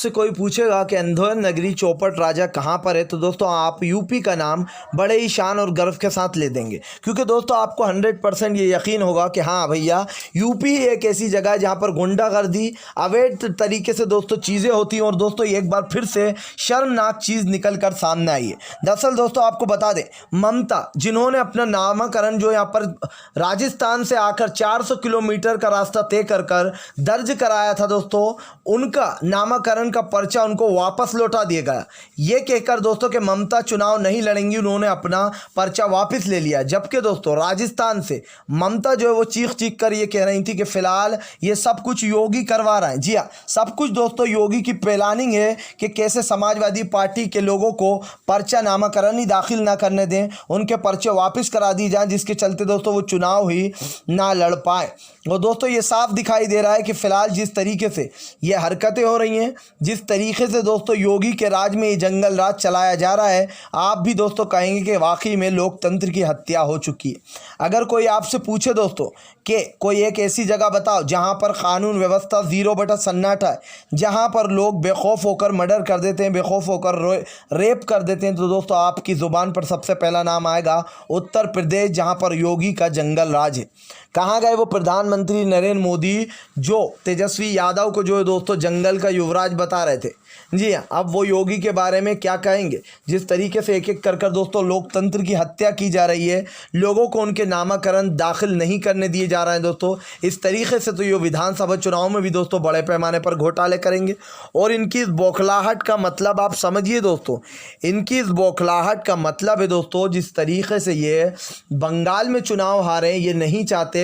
आपसे कोई पूछेगा कि अंधेर नगरी चौपट राजा कहाँ पर है, तो दोस्तों आप यूपी का नाम बड़े ही शान और गर्व के साथ ले देंगे, क्योंकि दोस्तों आपको 100% ये यकीन होगा कि हाँ भैया, यूपी ही एक ऐसी जगह है जहाँ पर गुंडागर्दी अवैध तरीके से दोस्तों चीज़ें होती हैं। और दोस्तों एक बार फिर से शर्मनाक चीज़ निकल कर सामने आई है। दरअसल दोस्तों आपको बता दें, ममता जिन्होंने अपना नामाकरण जो यहाँ पर राजस्थान से आकर 400 किलोमीटर का रास्ता तय कर दर्ज कराया था दोस्तों, उनका नामाकरण का पर्चा उनको वापस लौटा दिया गया। ये कहकर दोस्तों कि ममता चुनाव नहीं लड़ेंगी, उन्होंने अपना पर्चा वापस ले लिया। जबकि दोस्तों राजस्थान से ममता जो है वो चीख चीख कर ये कह रही थी कि फिलहाल ये सब कुछ योगी करवा रहा है। जी हाँ, सब कुछ दोस्तों योगी की प्लानिंग है कि कैसे समाजवादी पार्टी के लोगों को पर्चा नामाकरण ही दाखिल ना करने दें, उनके पर्चे वापस करा दी जाएं, जिसके चलते दोस्तों वो चुनाव ही ना लड़ पाए। और दोस्तों ये साफ दिखाई दे रहा है कि फिलहाल जिस तरीके से ये हरकतें हो रही हैं, जिस तरीके से दोस्तों योगी के राज में ये जंगल राज चलाया जा रहा है, आप भी दोस्तों कहेंगे कि वाकई में लोकतंत्र की हत्या हो चुकी है। अगर कोई आपसे पूछे दोस्तों कि कोई एक ऐसी जगह बताओ जहां पर कानून व्यवस्था 0 बटा सन्नाटा है, जहां पर लोग बेखौफ होकर मर्डर कर देते हैं, बेखौफ होकर रेप कर देते हैं, तो दोस्तों आपकी ज़ुबान पर सबसे पहला नाम आएगा उत्तर प्रदेश, जहां पर योगी का जंगल राज है। कहाँ गए वो प्रधानमंत्री नरेंद्र मोदी जो तेजस्वी यादव को जो है दोस्तों जंगल का युवराज बता रहे थे? जी हाँ, अब वो योगी के बारे में क्या कहेंगे? जिस तरीके से एक एक कर दोस्तों लोकतंत्र की हत्या की जा रही है, लोगों को उनके नामाकरण दाखिल नहीं करने दिए जा रहे हैं दोस्तों, इस तरीके से तो ये विधानसभा चुनाव में भी दोस्तों बड़े पैमाने पर घोटाले करेंगे। और इनकी इस बौखलाहट का मतलब आप समझिए दोस्तों, इनकी इस बौखलाहट का मतलब है दोस्तों, जिस तरीके से ये बंगाल में चुनाव हारे, ये नहीं चाहते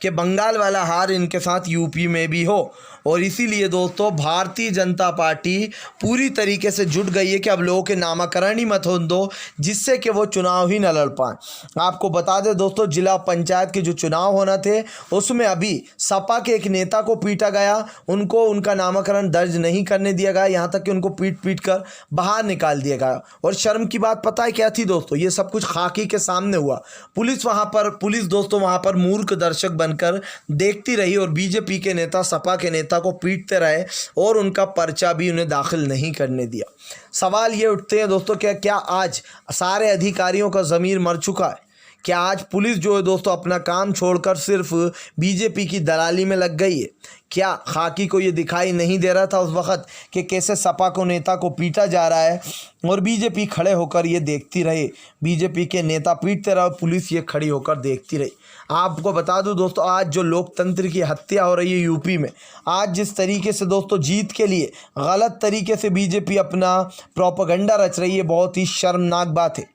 कि बंगाल वाला हार इनके साथ यूपी में भी हो। और इसीलिए दोस्तों भारतीय जनता पार्टी पूरी तरीके से जुट गई है कि अब लोगों के नामाकरण ही मत होने दो, जिससे कि वो चुनाव ही न लड़ पाएँ। आपको बता दें दोस्तों, जिला पंचायत के जो चुनाव होना थे उसमें अभी सपा के एक नेता को पीटा गया, उनको उनका नामाकरण दर्ज नहीं करने दिया गया, यहाँ तक कि उनको पीट कर बाहर निकाल दिया गया। और शर्म की बात पता है क्या थी दोस्तों? ये सब कुछ खाकी के सामने हुआ। पुलिस दोस्तों वहाँ पर मूर्ख दर्शक बनकर देखती रही और बीजेपी के नेता, सपा के नेता को पीटते रहे और उनका पर्चा भी उन्हें दाखिल नहीं करने दिया। सवाल ये उठते हैं दोस्तों, क्या आज सारे अधिकारियों का ज़मीर मर चुका है? क्या आज पुलिस जो है दोस्तों अपना काम छोड़कर सिर्फ बीजेपी की दलाली में लग गई है? क्या खाकी को ये दिखाई नहीं दे रहा था उस वक़्त कि कैसे सपा को नेता को पीटा जा रहा है और बीजेपी खड़े होकर ये देखती रही, बीजेपी के नेता पीटते रहे, पुलिस ये खड़ी होकर देखती रही। आपको बता दूं दोस्तों, आज जो लोकतंत्र की हत्या हो रही है यूपी में, आज जिस तरीके से दोस्तों जीत के लिए गलत तरीके से बीजेपी अपना प्रोपेगेंडा रच रही है, बहुत ही शर्मनाक बात है।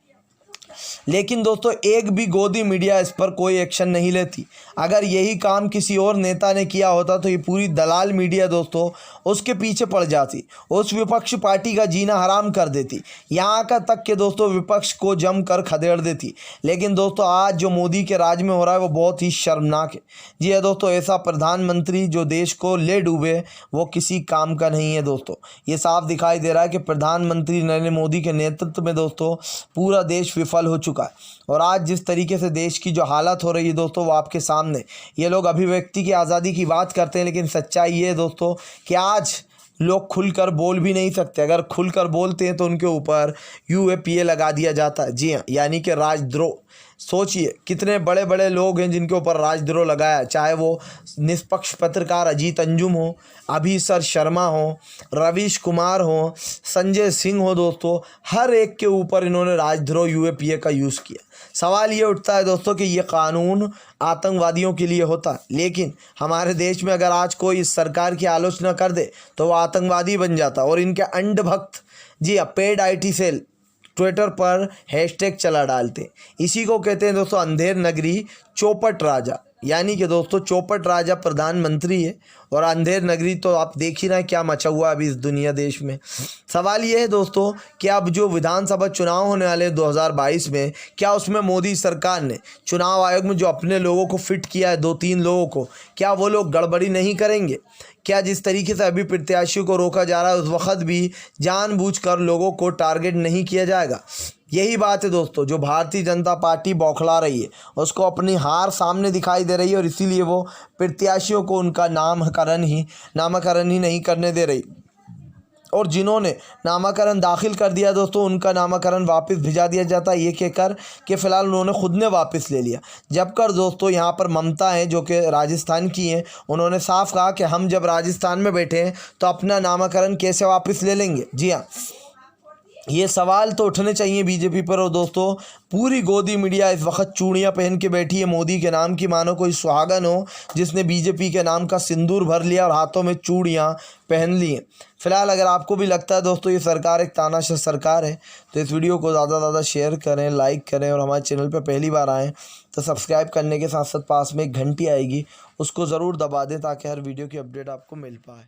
लेकिन दोस्तों एक भी गोदी मीडिया इस पर कोई एक्शन नहीं लेती। अगर यही काम किसी और नेता ने किया होता तो ये पूरी दलाल मीडिया दोस्तों उसके पीछे पड़ जाती, उस विपक्ष पार्टी का जीना हराम कर देती, यहाँ का तक के दोस्तों विपक्ष को जम कर खदेड़ देती। लेकिन दोस्तों आज जो मोदी के राज में हो रहा है वो बहुत ही शर्मनाक है। जी है दोस्तों, ऐसा प्रधानमंत्री जो देश को ले डूबे वो किसी काम का नहीं है दोस्तों। ये साफ दिखाई दे रहा है कि प्रधानमंत्री नरेंद्र मोदी के नेतृत्व में दोस्तों पूरा देश विफल हो चुका है। और आज जिस तरीके से देश की जो हालत हो रही है दोस्तों वो आपके सामने, ये लोग अभिव्यक्ति की आज़ादी की बात करते हैं, लेकिन सच्चाई ये है दोस्तों कि आज लोग खुलकर बोल भी नहीं सकते। अगर खुलकर बोलते हैं तो उनके ऊपर यूएपीए लगा दिया जाता है। जी हाँ, यानी कि राजद्रोह। सोचिए कितने बड़े बड़े लोग हैं जिनके ऊपर राजद्रोह लगाया, चाहे वो निष्पक्ष पत्रकार अजीत अंजुम हो, अभिसर शर्मा हो, रवीश कुमार हो, संजय सिंह हो दोस्तों, हर एक के ऊपर इन्होंने राजद्रोह यूएपीए का यूज़ किया। सवाल ये उठता है दोस्तों कि ये कानून आतंकवादियों के लिए होता है, लेकिन हमारे देश में अगर आज कोई इस सरकार की आलोचना कर दे तो वो आतंकवादी बन जाता। और इनके अंधभक्त, जी हाँ, पेड आईटी सेल ट्विटर पर हैशटैग चला डालते, इसी को कहते हैं दोस्तों अंधेर नगरी चौपट राजा। यानी कि दोस्तों चौपट राजा प्रधानमंत्री है और अंधेर नगरी तो आप देख ही रहे हैं क्या मचा हुआ अभी इस दुनिया देश में। सवाल ये है दोस्तों कि अब जो विधानसभा चुनाव होने वाले 2022 में, क्या उसमें मोदी सरकार ने चुनाव आयोग में जो अपने लोगों को फिट किया है, 2-3 लोगों को, क्या वो लोग गड़बड़ी नहीं करेंगे? क्या जिस तरीके से अभी प्रत्याशियों को रोका जा रहा है उस वक्त भी जानबूझकर लोगों को टारगेट नहीं किया जाएगा? यही बात है दोस्तों, जो भारतीय जनता पार्टी बौखला रही है, उसको अपनी हार सामने दिखाई दे रही है और इसीलिए वो प्रत्याशियों को उनका नामकरण ही नहीं करने दे रही। और जिन्होंने नामाकरण दाखिल कर दिया दोस्तों उनका नामाकरण वापस भिजा दिया जाता है, ये कहकर कि फ़िलहाल उन्होंने खुद ने वापस ले लिया। जबकर दोस्तों यहाँ पर ममता हैं जो कि राजस्थान की हैं, उन्होंने साफ कहा कि हम जब राजस्थान में बैठे हैं तो अपना नामाकरण कैसे वापस ले लेंगे। जी हाँ, ये सवाल तो उठने चाहिए बीजेपी पर। और दोस्तों पूरी गोदी मीडिया इस वक्त चूड़ियाँ पहन के बैठी है मोदी के नाम की, मानो कोई सुहागन हो जिसने बीजेपी के नाम का सिंदूर भर लिया और हाथों में चूड़ियाँ पहन ली हैं। फिलहाल अगर आपको भी लगता है दोस्तों ये सरकार एक तानाशाह सरकार है तो इस वीडियो को ज़्यादा से ज़्यादा शेयर करें, लाइक करें और हमारे चैनल पर पहली बार आएँ तो सब्सक्राइब करने के साथ साथ पास में एक घंटी आएगी उसको ज़रूर दबा दें ताकि हर वीडियो की अपडेट आपको मिल पाए।